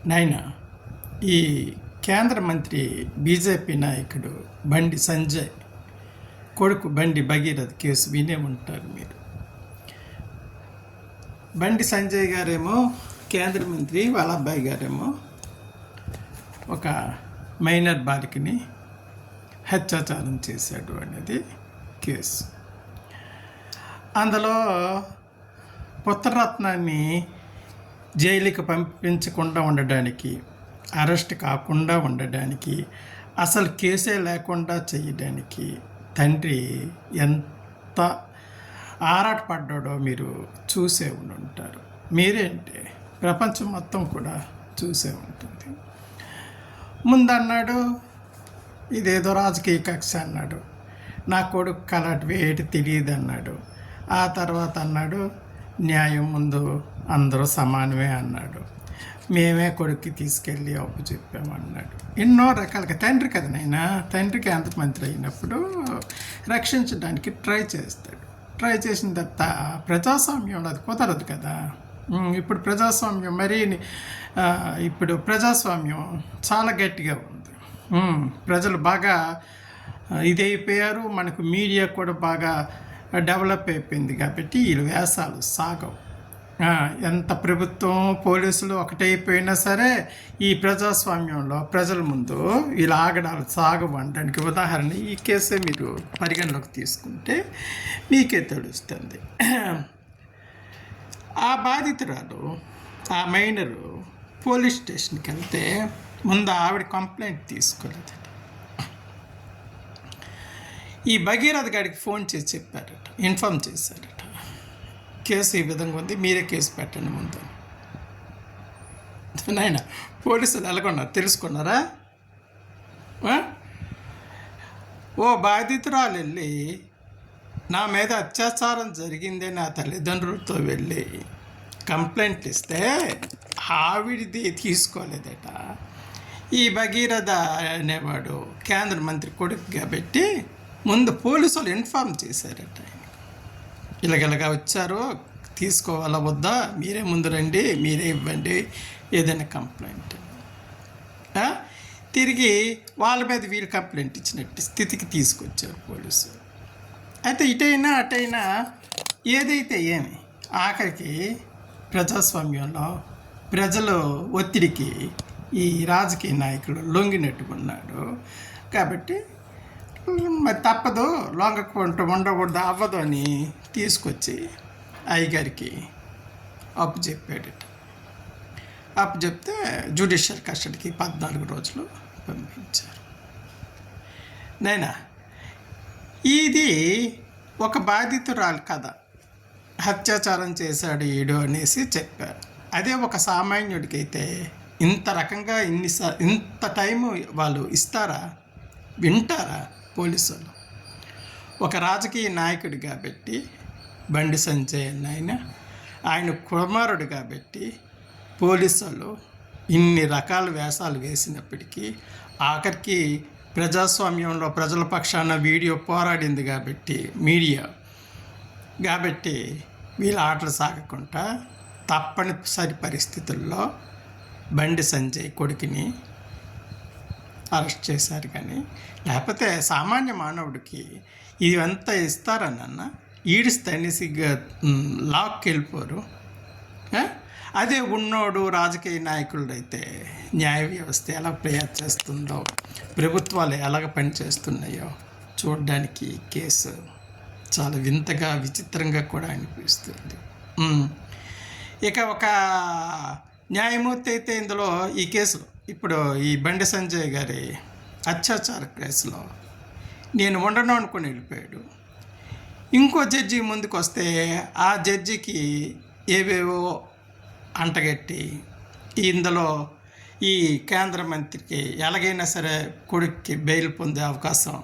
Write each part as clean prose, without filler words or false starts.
నాయన ఈ కేంద్ర మంత్రి బీజేపీ నాయకుడు బండి సంజయ్ కొడుకు బండి భగీరథ్ కేసు వినే ఉంటారు మీరు. బండి సంజయ్ గారేమో కేంద్ర మంత్రి, వాళ్ళ అబ్బాయి గారేమో ఒక మైనర్ బాలికని హత్యాచారం చేశాడు అనేది కేసు. అందులో పుత్రరత్నాన్ని జైలుకి పంపించకుండా ఉండడానికి, అరెస్ట్ కాకుండా ఉండడానికి, అసలు కేసే లేకుండా చేయడానికి తండ్రి ఎంత ఆరాటపడ్డాడో మీరు చూసే ఉంటారు. మీరేంటి, ప్రపంచం మొత్తం కూడా చూసే ఉంటుంది. ముందన్నాడు ఇదేదో రాజకీయ కక్ష అన్నాడు, నా కొడుకు అలాంటివి ఏటి తెలియదు అన్నాడు. ఆ తర్వాత అన్నాడు న్యాయం ముందు అందరూ సమానమే అన్నాడు. మేమే కొడుక్కి తీసుకెళ్ళి అప్పు చెప్పామన్నాడు. ఎన్నో రకాలుగా తండ్రి కదా నైనా, తండ్రి కేంద్ర మంత్రి అయినప్పుడు రక్షించడానికి ట్రై చేస్తాడు. ట్రై చేసిన తర్వాత ప్రజాస్వామ్యంలో అది కుదరదు కదా. ఇప్పుడు ప్రజాస్వామ్యం ఇప్పుడు ప్రజాస్వామ్యం చాలా గట్టిగా ఉంది. ప్రజలు బాగా ఇదైపోయారు. మనకు మీడియా కూడా బాగా డెవలప్ అయిపోయింది కాబట్టి వీళ్ళు వేషాలు సాగవు. ఎంత ప్రభుత్వం పోలీసులు ఒకటైపోయినా సరే ఈ ప్రజాస్వామ్యంలో ప్రజల ముందు వీళ్ళ ఆగడాలు సాగవు అనడానికి ఉదాహరణ ఈ కేసే మీరు పరిగణలోకి తీసుకుంటే మీకే తెలుస్తుంది. ఆ బాధితురాలు, ఆ మైనరు పోలీస్ స్టేషన్కి వెళ్తే ముందు ఆవిడ కంప్లైంట్ తీసుకోలేదు. ఈ భగీరథ్ గారికి ఫోన్ చేసి చెప్పారట, ఇన్ఫామ్ చేశారట, కేసు ఈ విధంగా ఉంది, మీరే కేసు పెట్టండి ముందు. నాయన పోలీసులు ఎలాగొన్నారు తెలుసుకున్నారా? ఓ బాధితురాలు వెళ్ళి నా మీద అత్యాచారం జరిగిందే నా తల్లిదండ్రులతో వెళ్ళి కంప్లైంట్ ఇస్తే ఆవిడిది తీసుకోలేదట. ఈ భగీరథ అనేవాడు కేంద్ర మంత్రి కొడుకు కాబట్టి ముందు పోలీసు వాళ్ళు ఇన్ఫార్మ్ చేశారట. ఇలాగలగా వచ్చారు, తీసుకోవాలా వద్దా, మీరే ముందు రండి, మీరే ఇవ్వండి ఏదైనా కంప్లైంట్. తిరిగి వాళ్ళ మీద వీళ్ళు కంప్లైంట్ ఇచ్చినట్టు స్థితికి తీసుకొచ్చారు పోలీసు. అయితే ఇటైనా అటైనా ఏదైతే ఏమి ఆఖరికి ప్రజాస్వామ్యంలో ప్రజలు ఒత్తిడికి ఈ రాజకీయ నాయకులు లొంగినట్టుకున్నాడు కాబట్టి మరి తప్పదు, లొంగకుండా ఉండకూడదు, అవ్వదు అని తీసుకొచ్చి అయ్యగారికి అప్పు చెప్పాడట. అప్పు చెప్తే జ్యుడిషియల్ కస్టడీకి 14 రోజులు పంపించారు. నైనా ఇది ఒక బాధితురాలు కథ, అత్యాచారం చేశాడు ఈడు అనేసి చెప్పారు. అదే ఒక సామాన్యుడికైతే ఇంత రకంగా ఇంత టైము వాళ్ళు ఇస్తారా, వింటారా పోలీసులు? ఒక రాజకీయ నాయకుడు కాబట్టి బండి సంజయ్ ఆయన కుమారుడు కాబట్టి పోలీసులు ఇన్ని రకాల వేషాలు వేసినప్పటికీ ఆఖరికి ప్రజాస్వామ్యంలో ప్రజల పక్షాన వీడియో పోరాడింది కాబట్టి మీడియా కాబట్టి వీళ్ళ ఆటలు సాగకుండా తప్పనిసరి పరిస్థితుల్లో బండి సంజయ్ కొడుకుని అరెస్ట్ చేశారు. కానీ లేకపోతే సామాన్య మానవుడికి ఇదంతా ఇస్తారనన్న ఈడిస్తే అనేసి లాక్కి వెళ్ళిపోరు. అదే ఉన్నోడు రాజకీయ నాయకుడు అయితే న్యాయ వ్యవస్థ ఎలా ప్రేయర్ చేస్తుందో, ప్రభుత్వాలు ఎలాగ పనిచేస్తున్నాయో చూడడానికి కేసు చాలా వింతగా విచిత్రంగా కూడా అనిపిస్తుంది. ఇక ఒక న్యాయమూర్తి అయితే ఇందులో ఈ కేసులో ఇప్పుడు ఈ బండి సంజయ్ గారి అత్యాచార కేసులో నేను ఉండను అనుకుని వెళ్ళిపోయాడు. ఇంకో జడ్జి ముందుకు వస్తే ఆ జడ్జికి ఏవేవో అంటగట్టి ఇందులో ఈ కేంద్ర మంత్రికి ఎలాగైనా సరే కొడుక్కి బెయిల్ పొందే అవకాశం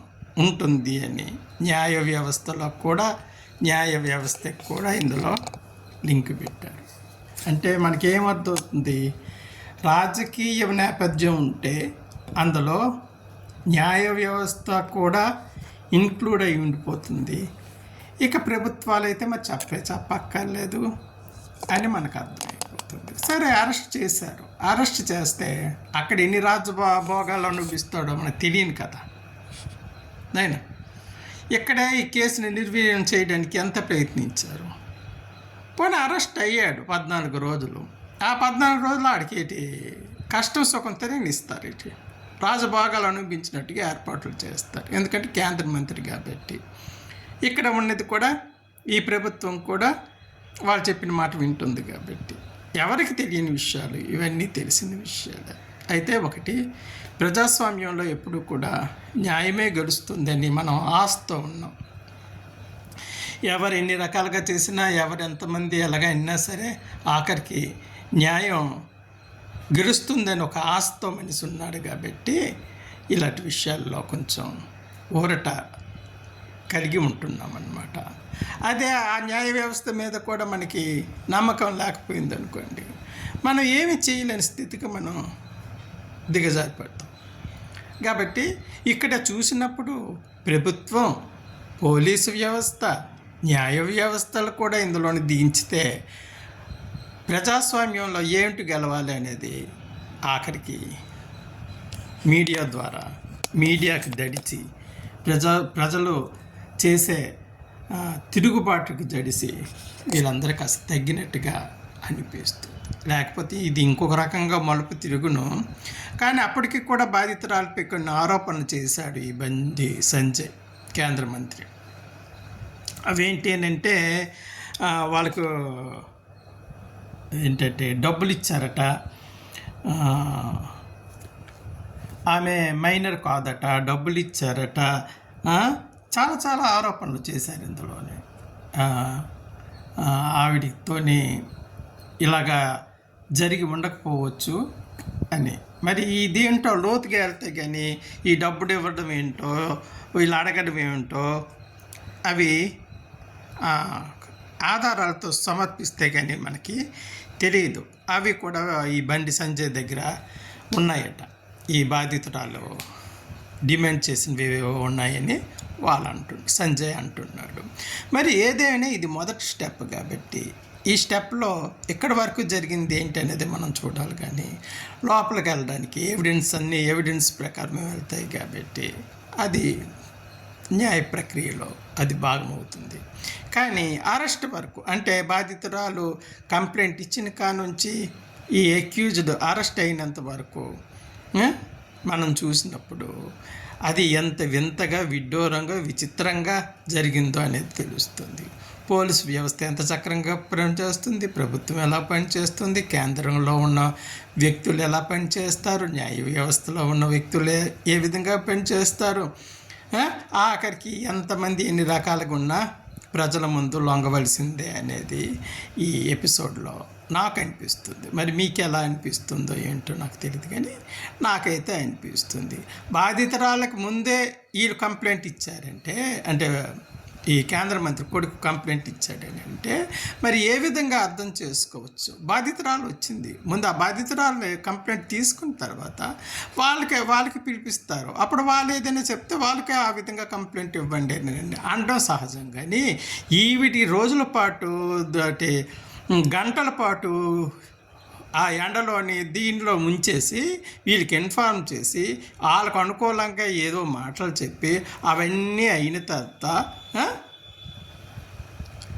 ఉంటుంది అని న్యాయ వ్యవస్థకు కూడా ఇందులో లింక్ పెట్టారు. అంటే మనకేమర్థమవుతుంది, రాజకీయ నేపథ్యం ఉంటే అందులో న్యాయ వ్యవస్థ కూడా ఇంక్లూడ్ అయి ఉండిపోతుంది. ఇక ప్రభుత్వాలు అయితే మరి చెప్పక్కర్లేదు అని మనకు అర్థమైపోతుంది. సరే అరెస్ట్ చేశారు. అరెస్ట్ చేస్తే అక్కడ ఎన్ని రాజభోగాలు అనుభవిస్తాడో మనకు తెలియని కదా నైనా. ఇక్కడ ఈ కేసుని నిర్వీర్యం చేయడానికి ఎంత ప్రయత్నించారు. పోనీ అరెస్ట్ అయ్యాడు 14 రోజులు. ఆ 14 రోజులు ఆడికి కష్టం సుఖం తిరగనిస్తారు. రాజభోగాలు అనుభవించినట్టుగా ఏర్పాట్లు చేస్తారు. ఎందుకంటే కేంద్ర మంత్రి కాబట్టి. ఇక్కడ ఉన్నది కూడా ఈ ప్రభుత్వం కూడా వాళ్ళు చెప్పిన మాట వింటుంది కాబట్టి ఎవరికి తెలియని విషయాలు ఇవన్నీ తెలిసిన విషయాలే. అయితే ఒకటి, ప్రజాస్వామ్యంలో ఎప్పుడు కూడా న్యాయమే గడుస్తుందని మనం ఆశతో ఉన్నాం. ఎవరు ఎన్ని రకాలుగా చేసినా, ఎవరు ఎంతమంది ఎలాగ అయినా సరే ఆఖరికి న్యాయం గెలుస్తుందని ఒక ఆశతో మనిషి ఉన్నాడు కాబట్టి ఇలాంటి విషయాల్లో కొంచెం ఊరట కలిగి ఉంటున్నాం అన్నమాట. అదే ఆ న్యాయ వ్యవస్థ మీద కూడా మనకి నమ్మకం లేకపోయింది అనుకోండి, మనం ఏమి చేయలేని స్థితికి మనం దిగజారిపడతాం. కాబట్టి ఇక్కడ చూసినప్పుడు ప్రభుత్వం, పోలీసు వ్యవస్థ, న్యాయ వ్యవస్థలు కూడా ఇందులోని దించితే ప్రజాస్వామ్యంలో ఏంటి గెలవాలి అనేది ఆఖరికి మీడియా ద్వారా, మీడియాకి దడిచి ప్రజలు చేసే తిరుగుబాటుకి జడిసి వీళ్ళందరూ కాస్త తగ్గినట్టుగా అనిపిస్తుంది. లేకపోతే ఇది ఇంకొక రకంగా మలుపు తిరుగును. కానీ అప్పటికి కూడా బాధితురాలపై కొన్ని ఆరోపణలు చేశాడు ఈ బండి సంజయ్, కేంద్ర మంత్రి. అవేంటి అంటే వాళ్ళకు ఏంటంటే డబ్బులు ఇచ్చారట, ఆమె మైనర్ కాదట, డబ్బులు ఇచ్చారట, చాలా చాలా ఆరోపణలు చేశారు ఇందులోనే. ఆవిడతోని ఇలాగా జరిగి ఉండకపోవచ్చు అని. మరి ఇదేంటో లోతుగా వెళ్తే కానీ ఈ డబ్బులు ఇవ్వడం ఏంటో, వీళ్ళు అడగడం ఏమిటో అవి ఆధారాలతో సమర్పిస్తే కానీ మనకి తెలియదు. అవి కూడా ఈ బండి సంజయ్ దగ్గర ఉన్నాయట. ఈ బాధితురాలు డిమాండ్ చేసినవి ఉన్నాయని సంజయ్ అంటున్నాడు. మరి ఏదైనా ఇది మొదటి స్టెప్ కాబట్టి ఈ స్టెప్లో ఎక్కడి వరకు జరిగింది ఏంటి అనేది మనం చూడాలి. కానీ లోపలికి వెళ్ళడానికి ఎవిడెన్స్ ప్రకారమే వెళ్తాయి కాబట్టి అది న్యాయ ప్రక్రియలో అది భాగమవుతుంది. కానీ అరెస్ట్ వరకు అంటే బాధితురాలు కంప్లైంట్ ఇచ్చిన కానుంచి ఈ అక్యూజ్డ్ అరెస్ట్ అయినంత వరకు మనం చూసినప్పుడు అది ఎంత వింతగా, విడ్డూరంగా, విచిత్రంగా జరిగిందో అనేది తెలుస్తుంది. పోలీసు వ్యవస్థ ఎంత చక్రంగా పనిచేస్తుంది, ప్రభుత్వం ఎలా పనిచేస్తుంది, కేంద్రంలో ఉన్న వ్యక్తులు ఎలా పనిచేస్తారు, న్యాయ వ్యవస్థలో ఉన్న వ్యక్తులు ఏ విధంగా పనిచేస్తారు, ఆఖరికి ఎంతమంది ఎన్ని రకాలుగా ఉన్నా ప్రజల ముందు లొంగవలసిందే అనేది ఈ ఎపిసోడ్లో నాకు అనిపిస్తుంది. మరి మీకు ఎలా అనిపిస్తుందో ఏంటో నాకు తెలియదు, కానీ నాకైతే అనిపిస్తుంది. బాధితురాలకు ముందే వీళ్ళు కంప్లైంట్ ఇచ్చారంటే, అంటే ఈ కేంద్ర మంత్రి కొడుకు కంప్లైంట్ ఇచ్చాడని అంటే మరి ఏ విధంగా అర్థం చేసుకోవచ్చు. బాధితురాలు వచ్చింది, ముందు ఆ బాధితురాలు కంప్లైంట్ తీసుకున్న తర్వాత వాళ్ళకి పిలిపిస్తారు. అప్పుడు వాళ్ళు ఏదైనా చెప్తే వాళ్ళకే ఆ విధంగా కంప్లైంట్ ఇవ్వండి అని అనడం సహజం. కానీ ఈవిటి రోజుల పాటు గంటల పాటు ఆ ఎండలోని దీనిలో ముంచేసి వీళ్ళకి ఇన్ఫార్మ్ చేసి వాళ్ళకు అనుకూలంగా ఏదో మాటలు చెప్పి అవన్నీ అయిన తర్వాత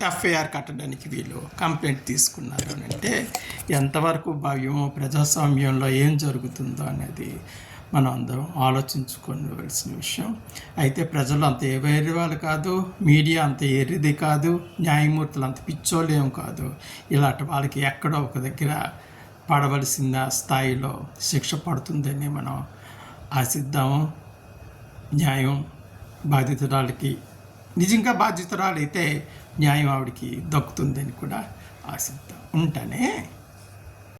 ఎఫ్ఐఆర్ కట్టడానికి వీళ్ళు కంప్లైంట్ తీసుకున్నారు అని అంటే ఎంతవరకు భావ్యమో, ప్రజాస్వామ్యంలో ఏం జరుగుతుందో అనేది మనం అందరం ఆలోచించుకోవలసిన విషయం. అయితే ప్రజలు అంత ఏవేరి వాళ్ళు కాదు, మీడియా అంత ఎర్రిది కాదు, న్యాయమూర్తులు అంత పిచ్చోలేం కాదు. ఇలాంటి వాళ్ళకి ఎక్కడో ఒక దగ్గర పడవలసిన స్థాయిలో శిక్ష పడుతుందని మనం ఆశిద్దాము. న్యాయం బాధితురాలకి, నిజంగా బాధితురాలు అయితే న్యాయం ఆవిడికి దక్కుతుందని కూడా ఆశిద్దాం. ఉంటానే.